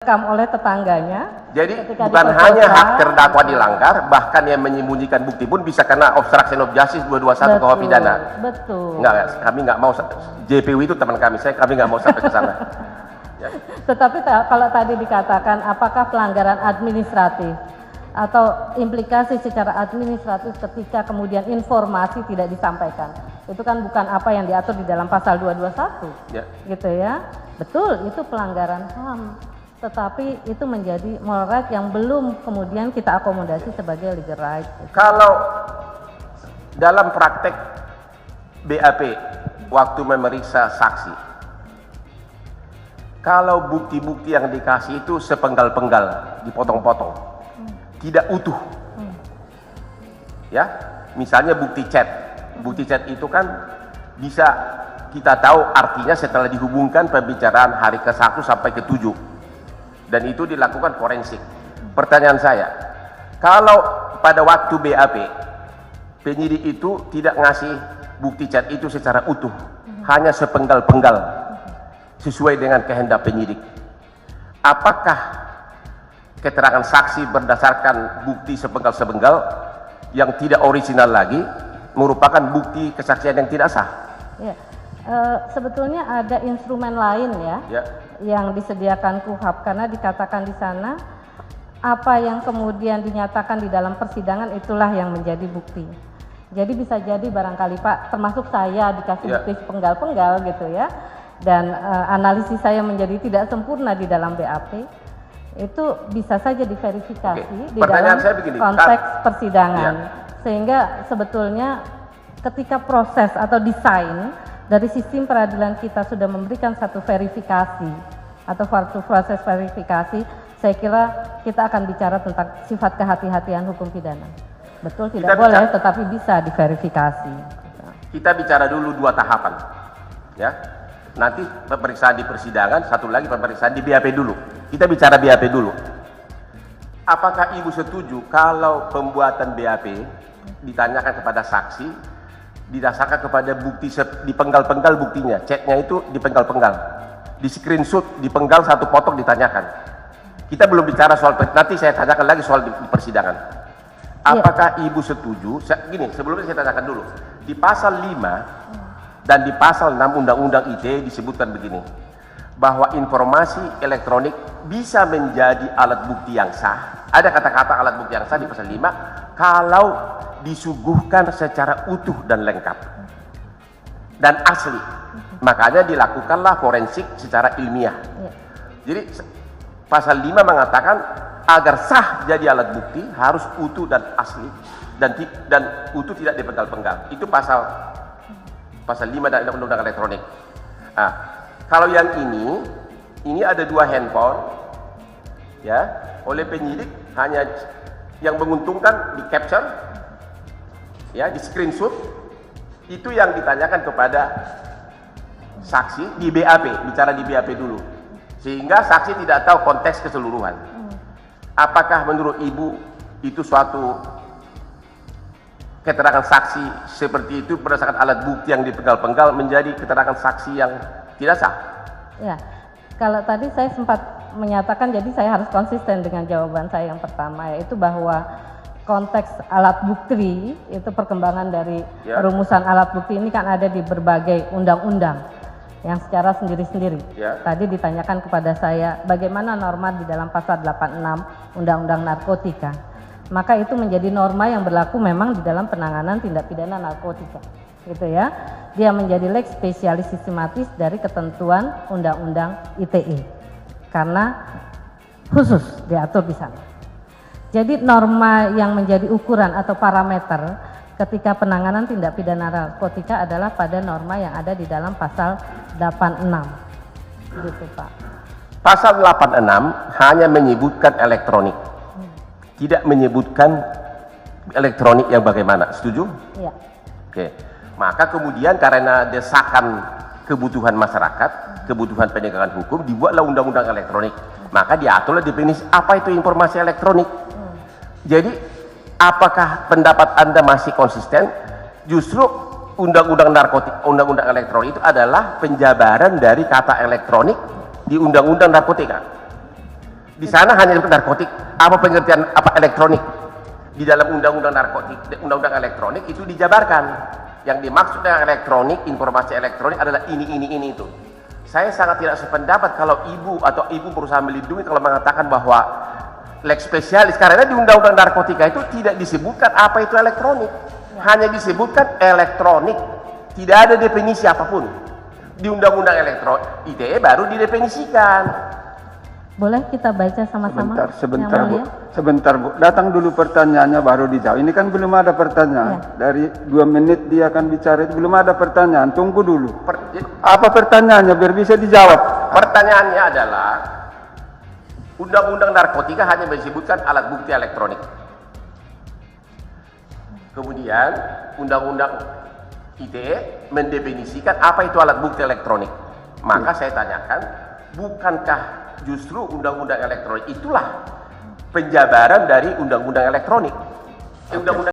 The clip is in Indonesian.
direkam oleh tetangganya. Jadi bukan hanya hak terdakwa dilanggar, bahkan yang menyembunyikan bukti pun bisa kena obstruction of justice 221 KUH pidana. Betul. Enggak, kami nggak mau, JPU itu teman kami, kami nggak mau sampai ke sana. Ya. Tetapi kalau tadi dikatakan apakah pelanggaran administratif atau implikasi secara administratif ketika kemudian informasi tidak disampaikan, itu kan bukan apa yang diatur di dalam pasal 221, ya. Gitu ya. Betul, itu pelanggaran HAM, tetapi itu menjadi moral right yang belum kemudian kita akomodasi sebagai legal right. Kalau dalam praktek BAP waktu memeriksa saksi, kalau bukti-bukti yang dikasih itu sepenggal-penggal, dipotong-potong, tidak utuh, ya, misalnya bukti chat itu kan bisa kita tahu artinya setelah dihubungkan pembicaraan hari ke-1 sampai ke-7, dan itu dilakukan forensik. Pertanyaan saya, kalau pada waktu BAP penyidik itu tidak ngasih bukti chat itu secara utuh, hanya sepenggal-penggal sesuai dengan kehendak penyidik, apakah keterangan saksi berdasarkan bukti sepenggal-sepenggal yang tidak orisinal lagi merupakan bukti kesaksian yang tidak sah? Ya, sebetulnya ada instrumen lain ya, yang disediakan KUHP, karena dikatakan di sana apa yang kemudian dinyatakan di dalam persidangan itulah yang menjadi bukti. Jadi bisa jadi barangkali Pak, termasuk saya dikasih bukti sepenggal-penggal gitu ya, dan analisis saya menjadi tidak sempurna di dalam BAP, itu bisa saja diverifikasi di dalam konteks persidangan. Sehingga sebetulnya ketika proses atau desain dari sistem peradilan kita sudah memberikan satu verifikasi atau proses verifikasi, saya kira kita akan bicara tentang sifat kehati-hatian hukum pidana. Betul, tidak boleh, tetapi bisa diverifikasi. Kita bicara dulu dua tahapan, ya. Nanti pemeriksaan di persidangan, satu lagi pemeriksaan di BAP dulu. Kita bicara BAP dulu. Apakah Ibu setuju kalau pembuatan BAP ditanyakan kepada saksi didasarkan kepada bukti dipenggal-penggal buktinya, chatnya itu dipenggal-penggal, di screenshot, dipenggal satu potong ditanyakan. Kita belum bicara soal, nanti saya tanyakan lagi soal di persidangan. Apakah Ibu setuju? Gini, sebelumnya saya tanyakan dulu. Di pasal 5 dan di pasal 6 Undang-Undang ITE disebutkan begini, bahwa informasi elektronik bisa menjadi alat bukti yang sah. Ada kata-kata alat bukti yang sah di pasal 5 kalau disuguhkan secara utuh dan lengkap dan asli. Makanya dilakukanlah forensik secara ilmiah. Jadi pasal 5 mengatakan agar sah jadi alat bukti harus utuh dan asli, dan utuh tidak dipenggal-penggal. Itu pasal 5 dari Undang-Undang Elektronik. Nah, kalau yang ini ada dua handphone, ya, oleh penyidik hanya yang menguntungkan di capture, ya, di screenshot, itu yang ditanyakan kepada saksi di BAP, bicara di BAP dulu, sehingga saksi tidak tahu konteks keseluruhan. Apakah menurut Ibu itu suatu keterangan saksi seperti itu berdasarkan alat bukti yang dipenggal-penggal menjadi keterangan saksi yang tidak sah? Ya, kalau tadi saya sempat menyatakan, jadi saya harus konsisten dengan jawaban saya yang pertama, yaitu bahwa konteks alat bukti itu perkembangan dari rumusan alat bukti ini kan ada di berbagai undang-undang yang secara sendiri-sendiri. Tadi ditanyakan kepada saya bagaimana norma di dalam pasal 86 Undang-Undang Narkotika. Maka itu menjadi norma yang berlaku memang di dalam penanganan tindak pidana narkotika, gitu ya. Dia menjadi lex spesialis sistematis dari ketentuan Undang-Undang ITE karena khusus diatur di sana. Jadi norma yang menjadi ukuran atau parameter ketika penanganan tindak pidana narkotika adalah pada norma yang ada di dalam pasal 86, gitu Pak. Pasal 86 hanya menyebutkan elektronik, tidak menyebutkan elektronik yang bagaimana, setuju? Iya. Oke, maka kemudian karena desakan kebutuhan masyarakat, kebutuhan penegakan hukum, dibuatlah undang-undang elektronik. Maka diaturlah definisi apa itu informasi elektronik. Jadi apakah pendapat Anda masih konsisten? Justru undang-undang narkotik, undang-undang elektronik itu adalah penjabaran dari kata elektronik di undang-undang narkotika. Di sana hanya narkotik. Apa pengertian apa elektronik? Di dalam undang-undang narkotik, undang-undang elektronik itu dijabarkan. Yang dimaksud dengan elektronik, informasi elektronik adalah ini itu. Saya sangat tidak sependapat kalau ibu atau ibu berusaha melindungi kalau mengatakan bahwa lex spesialis, karena di undang-undang narkotika itu tidak disebutkan apa itu elektronik. Hanya disebutkan elektronik. Tidak ada definisi apapun. Di undang-undang elektronik, ITE baru didefinisikan. Boleh kita baca sama-sama? Sebentar Bu. Sebentar Bu. Datang dulu pertanyaannya baru dijawab. Ini kan belum ada pertanyaan. Ya. Dari 2 menit dia akan bicara itu belum ada pertanyaan. Tunggu dulu. Apa pertanyaannya biar bisa dijawab? Pertanyaannya adalah undang-undang narkotika hanya menyebutkan alat bukti elektronik. Kemudian undang-undang ITE mendefinisikan apa itu alat bukti elektronik. Maka saya tanyakan, bukankah justru undang-undang elektronik itulah penjabaran dari undang-undang elektronik? Undang-undang